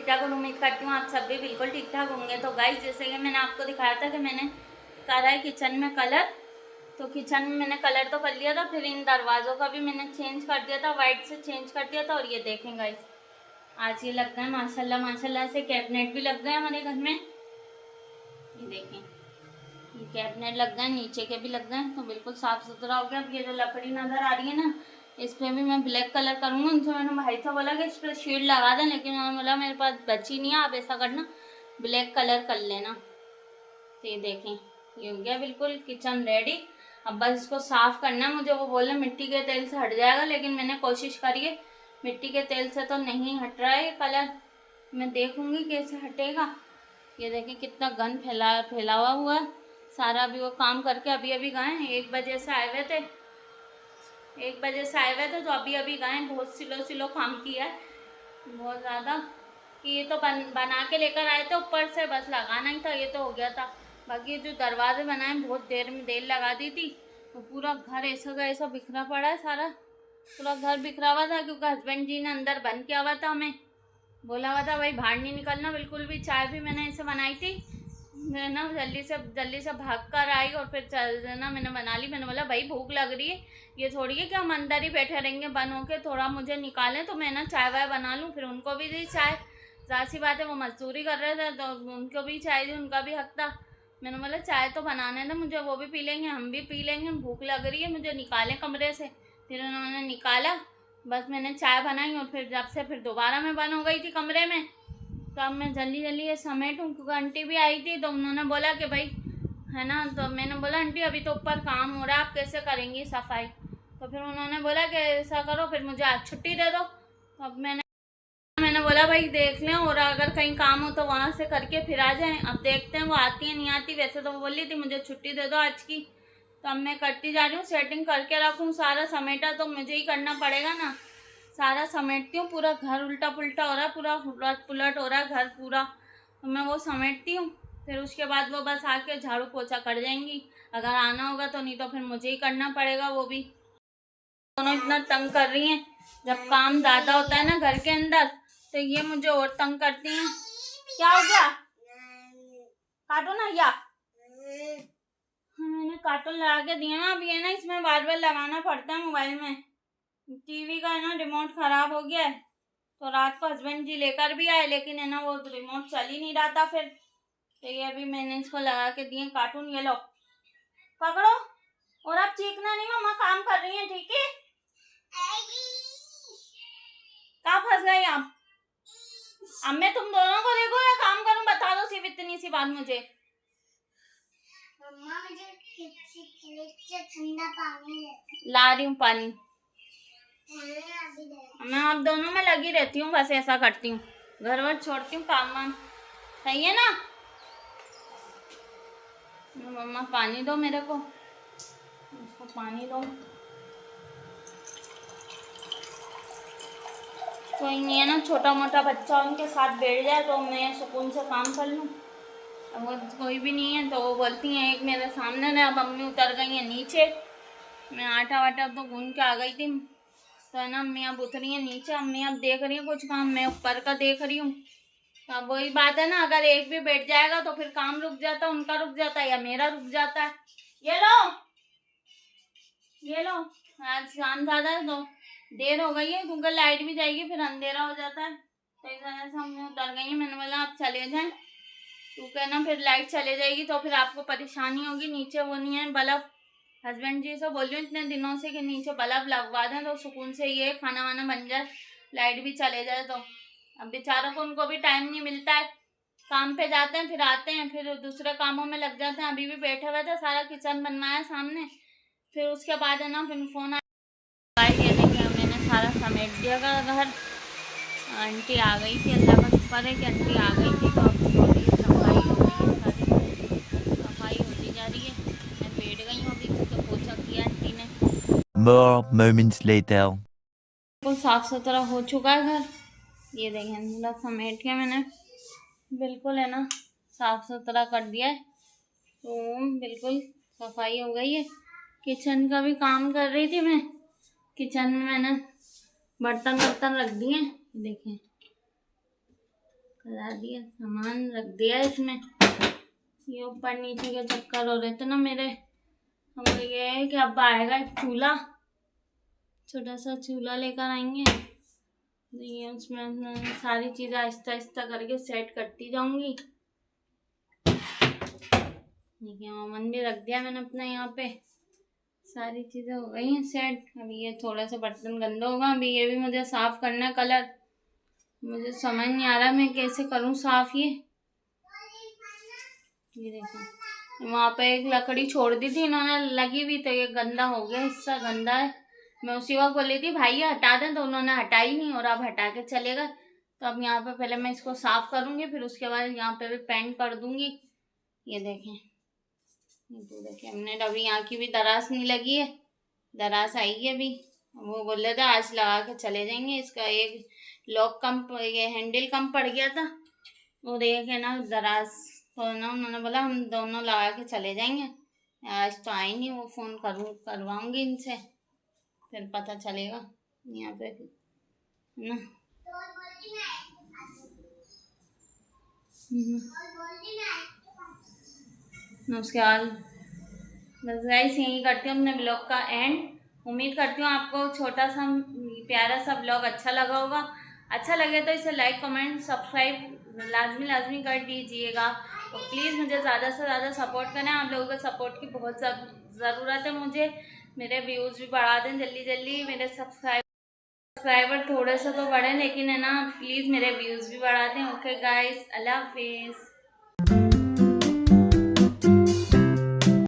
ठीक ठाक और उम्मीद करती हूँ आप सब भी बिल्कुल ठीक ठाक होंगे। तो गाइस, जैसे कि मैंने आपको दिखाया था कि मैंने करा है किचन में कलर, तो किचन में मैंने कलर तो कर लिया था, फिर इन दरवाज़ों का भी मैंने चेंज कर दिया था, वाइट से चेंज कर दिया था। और ये देखें गाइस, आज ये लग गए माशाल्लाह माशाल्लाह से कैबिनेट भी लग गए हमारे घर में। ये देखें, ये कैबिनेट लग गए, नीचे के भी लग गए, तो बिल्कुल साफ़ सुथरा हो गया। अब ये जो लकड़ी नज़र आ रही है ना, इस पर भी मैं ब्लैक कलर करूँगी। उनसे मैंने भाई से बोला कि इस पर शेड लगा दें, लेकिन उन्होंने बोला मेरे पास बची नहीं है, आप ऐसा करना ब्लैक कलर कर लेना। तो ये देखें, ये हो गया बिल्कुल किचन रेडी। अब बस इसको साफ़ करना है मुझे। वो बोले मिट्टी के तेल से हट जाएगा, लेकिन मैंने कोशिश करी है, मिट्टी के तेल से तो नहीं हट रहा है ये कलर। मैं देखूँगी कैसे हटेगा। ये देखें कितना गंद फैलावा हुआ है सारा। अभी वो काम करके अभी अभी गए, 1 बजे से आए हुए थे, 1 बजे से आए हुए थे, तो अभी अभी गए। बहुत सिलो काम किया है, बहुत ज़्यादा। कि ये तो बना के लेकर आए थे ऊपर से, बस लगाना ही था, ये तो हो गया था। बाकी जो दरवाजे बनाए बहुत देर लगा दी थी। तो पूरा घर ऐसा का ऐसा बिखरा पड़ा है, सारा पूरा घर बिखरा हुआ था, क्योंकि हस्बैंड जी ने अंदर बंद किया हुआ था, हमें बोला हुआ था भाई बाहर नहीं निकलना बिल्कुल भी। चाय भी मैंने ऐसे बनाई थी, मैं ना जल्दी से भाग कर आई और फिर ना मैंने बना ली। मैंने बोला भाई भूख लग रही है, ये थोड़ी है कि हम अंदर ही बैठे रहेंगे बन होके, थोड़ा मुझे निकालें तो मैं ना चाय वाय बना लूँ। फिर उनको भी दी चाय, ज़ाहिर सी बात है वो मजदूरी कर रहे थे तो उनको भी चाय दी, उनका भी हक था। मैंने बोला चाय तो बनाने दो मुझे, वो भी पी लेंगे हम भी पी लेंगे, भूख लग रही है मुझे, निकालें कमरे से। फिर उन्होंने निकाला, बस मैंने चाय बनाई और फिर जब से फिर दोबारा मैं बंद हो गई थी कमरे में। तो अब मैं जल्दी ये समेटूँ, क्योंकि आंटी भी आई थी, तो उन्होंने बोला कि भाई है ना, तो मैंने बोला आंटी अभी तो ऊपर काम हो रहा है, आप कैसे करेंगी सफाई। तो फिर उन्होंने बोला कि ऐसा करो फिर मुझे आज छुट्टी दे दो। तो अब मैंने बोला भाई देख लें, और अगर कहीं काम हो तो वहाँ से करके फिर आ जाएं। अब देखते हैं वो आती है नहीं आती। वैसे तो वो बोली थी मुझे छुट्टी दे दो आज की, तो अब मैं करती जा रही हूँ, सेटिंग करके रखूँ। सारा समेटा तो मुझे ही करना पड़ेगा ना, सारा समेटती हूँ। पूरा घर उल्टा पुल्टा हो रहा है, पूरा उलट पुलट हो रहा है घर पूरा, तो मैं वो समेटती हूँ। फिर उसके बाद वो बस आके झाड़ू पोछा कर जाएंगी, अगर आना होगा तो, नहीं तो फिर मुझे ही करना पड़ेगा वो भी। दोनों इतना तंग कर रही हैं, जब काम ज़्यादा होता है ना घर के अंदर तो ये मुझे और तंग करती हैं। क्या हो गया, काटो ना या मैंने कार्टून लगा के दिया ना। अब ये ना इसमें बार बार लगाना पड़ता है मोबाइल में। टीवी का है ना रिमोट ख़राब हो गया है, तो रात को हस्बैंड जी लेकर भी आए, लेकिन है ना वो रिमोट चल ही नहीं रहा था फिर। तो ये अभी मैंने इसको लगा के दिए कार्टून। ये लो पकड़ो, और आप चीखना नहीं, मम्मा काम कर रही है, ठीक है। कहाँ फंस गए आप? अब मैं तुम दोनों को देखो या काम करूं, बता दो सिर्फ इतनी सी बात मुझे। मम्मा मुझे ठंडा पानी ला रही हूँ, पानी मैं आप दोनों में लगी रहती हूँ, बस ऐसा करती हूँ, घर वर छोड़ती हूँ, काम वाम सही है ना। मम्मा पानी दो मेरे को, उसको पानी दो। कोई नहीं है ना, छोटा मोटा बच्चा उनके साथ बैठ जाए तो मैं सुकून से काम कर लूँ। अब वो कोई भी नहीं है तो वो बोलती हैं, एक मेरे सामने ना मम्मी उतर गई है नीचे, मैं आटा वाटा तो गूंद के आ गई थी, तो है ना अम्मी अब उतरी है नीचे, अम्मी अब देख रही है कुछ काम, मैं ऊपर का देख रही हूँ। तो अब वही बात है ना, अगर एक भी बैठ जाएगा तो फिर काम रुक जाता है, उनका रुक जाता है या मेरा रुक जाता है। ये लो आज शाम ज़्यादा है तो देर हो गई है, क्योंकि लाइट भी जाएगी फिर अंधेरा हो जाता है, तो इस वजह से हम उतर गई हैं। मैंने बोला आप चले जाएं, क्योंकि ना फिर लाइट चले जाएगी तो फिर आपको परेशानी होगी। नीचे वो नहीं है बल्ब, हस्बैंड जी से बोल रही हूँ इतने दिनों से कि नीचे बल्ब लगवा दें तो सुकून से ये खाना वाना बन जाए, लाइट भी चले जाए। तो अब बेचारों को उनको भी टाइम नहीं मिलता है, काम पे जाते हैं फिर आते हैं फिर दूसरे कामों में लग जाते हैं। अभी भी बैठे हुए थे, सारा किचन बनवाया सामने, फिर उसके बाद है ना फिर फ़ोन आया, ये देखिए मैंने सारा समेट दिया घर। आंटी आ गई थी, अल्लाह का शुक्र है कि आंटी आ गई थी, तो अब थोड़ी सफाई हो गई है, सारी सफाई होती जा रही है। मैं बैठ गई हूँ अभी, क्योंकि पोछा किया आंटी ने। More moments later. बिल्कुल साफ़ सुथरा हो चुका है घर, ये देखें पूरा समेट के मैंने बिल्कुल है ना साफ़ सुथरा कर दिया है, तो बिल्कुल सफाई हो गई है। किचन का भी काम कर रही थी मैं, किचन में मैंने बर्तन रख दिए हैं, देखें करा दिया, सामान रख दिया इसमें। ये ऊपर नीचे के चक्कर हो रहे थे ना मेरे। हम ये है कि अब आएगा एक चूल्हा, छोटा सा चूल्हा लेकर आएंगे। ये उसमें सारी चीज़ें आहिस्ता आहिस्ता करके सेट करती जाऊंगी। देखिए ओवन भी रख दिया मैंने अपना यहाँ पे, सारी चीज़ें हो गई हैं सेट। अभी ये थोड़ा सा बर्तन गंदा होगा, अभी ये भी मुझे साफ़ करना है कलर। मुझे समझ नहीं आ रहा मैं कैसे करूँ साफ़ ये देखो वहाँ पे एक लकड़ी छोड़ दी थी इन्होंने लगी हुई, तो ये गंदा हो गया, हिस्सा गंदा है। मैं उसी वक्त बोली थी भाई ये हटा दें, तो उन्होंने हटाई नहीं और अब हटा के चले गए। तो अब यहाँ पे पहले मैं इसको साफ़ करूँगी, फिर उसके बाद यहाँ पे भी पेंट कर दूँगी। ये देखें, ये तो देखिए हमने अभी यहाँ की भी दराज नहीं लगी है, दराज आई है अभी। वो बोल रहे थे आज लगा के चले जाएंगे, इसका एक लॉक कम, ये हैंडल कम पड़ गया था, वो देखे ना दराज, तो ना उन्होंने बोला हम दोनों लगा के चले जाएंगे। आज तो आई नहीं, वो फ़ोन करवाऊँगी इनसे, फिर पता चलेगा यहाँ पे ना। उसके बाद बस गाइस यही करती हूँ अपने ब्लॉग का एंड। उम्मीद करती हूँ आपको छोटा सा प्यारा सा ब्लॉग अच्छा लगा होगा। अच्छा लगे तो इसे लाइक कमेंट सब्सक्राइब लाजमी कर दीजिएगा। तो प्लीज़ मुझे ज़्यादा से ज़्यादा सपोर्ट करें, आप लोगों के सपोर्ट की बहुत ज़रूरत है मुझे। मेरे व्यूज़ भी बढ़ा दें जल्दी, मेरे सब्सक्राइबर थोड़े से तो बढ़े, लेकिन है ना प्लीज़ मेरे व्यूज़ भी बढ़ा दें। ओके गाइस, अल्लाह हाफिज़।